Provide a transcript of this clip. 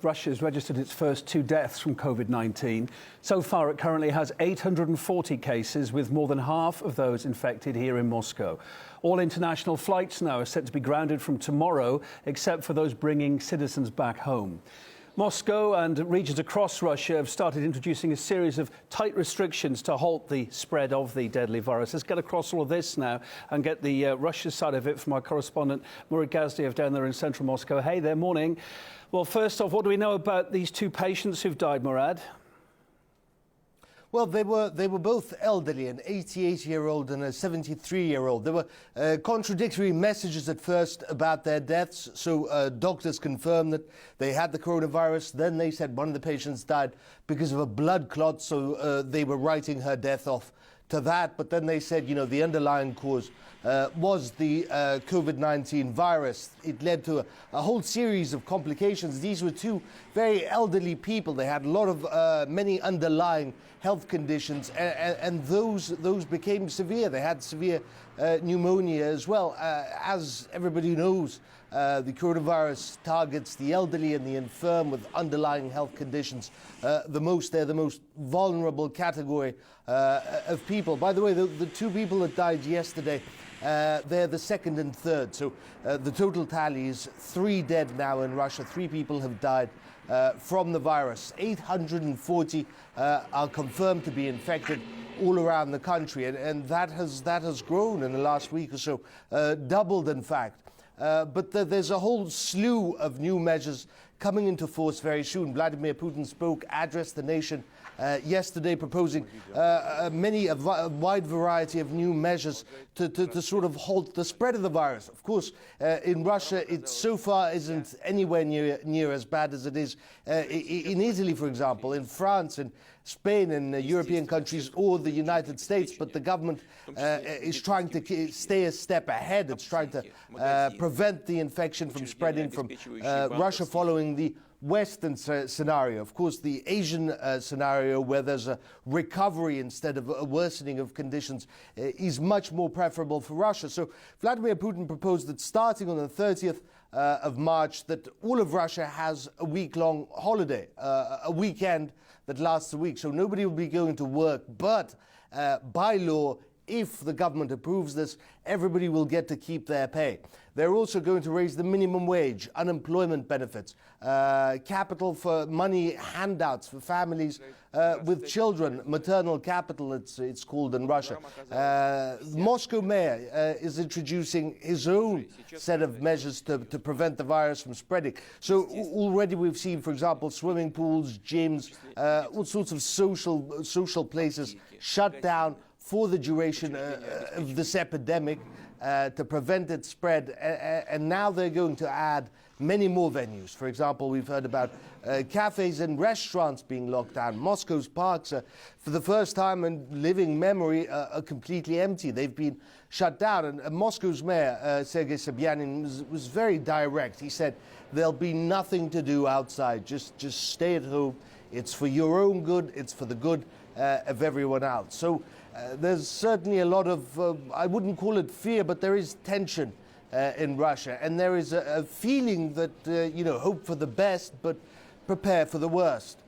Russia's registered its first 2 deaths from COVID-19. So far, it currently has 840 cases, with more than half of those infected here in Moscow. All international flights now are set to be grounded from tomorrow, except for those bringing citizens back home. Moscow and regions across Russia have started introducing a series of tight restrictions to halt the spread of the deadly virus. Let's get across all of this now and get the Russia side of it from our correspondent, Murat Gazdiev, down there in central Moscow. Hey there, morning. Well, first off, what do we know about these 2 patients who've died, Murad? Well, they were both elderly, an 88-year-old and a 73-year-old. There were contradictory messages at first about their deaths. So doctors confirmed that they had the coronavirus. Then they said one of the patients died because of a blood clot, so they were writing her death off to that. But then they said, you know, the underlying cause was the COVID-19 virus. It led to a whole series of complications. These were 2 very elderly people. They had a lot of many underlying health conditions, and those became severe. They had severe pneumonia as well. As everybody knows, the coronavirus targets the elderly and the infirm with underlying health conditions the most. They're the most vulnerable category of people. By the way, the 2 people that died yesterday, they're the 2nd and 3rd. So the total tally is 3 dead now in Russia. 3 people have died from the virus. 840 are confirmed to be infected all around the country, and that has grown in the last week or so, doubled in fact. But there's a whole slew of new measures coming into force very soon. Vladimir Putin addressed the nation yesterday, proposing a wide variety of new measures to sort of halt the spread of the virus. Of course, in Russia, it so far isn't anywhere near as bad as it is in Italy, for example, in France, in Spain, in European countries, or the United States. But the government is trying to stay a step ahead. It's trying to prevent the infection from spreading from Russia, following the Western scenario. Of course, the Asian scenario, where there's a recovery instead of a worsening of conditions, is much more preferable for Russia. So Vladimir Putin proposed that starting on the 30th of March, that all of Russia has a week-long holiday, a weekend that lasts a week. So nobody will be going to work, but by law, if the government approves this, everybody will get to keep their pay. They're also going to raise the minimum wage, unemployment benefits, capital for money handouts for families with children, maternal capital it's called in Russia. Moscow mayor is introducing his own set of measures to prevent the virus from spreading. So already we've seen, for example, swimming pools, gyms, all sorts of social places shut down for the duration of this epidemic to prevent its spread. And now they're going to add many more venues. For example, we've heard about cafes and restaurants being locked down. Moscow's parks, for the first time in living memory, are completely empty. They've been shut down. And Moscow's mayor, Sergei Sobyanin, was very direct. He said, there'll be nothing to do outside. Just stay at home. It's for your own good. It's for the good of everyone else. So there's certainly a lot of, I wouldn't call it fear, but there is tension in Russia. And there is a feeling that, hope for the best, but prepare for the worst.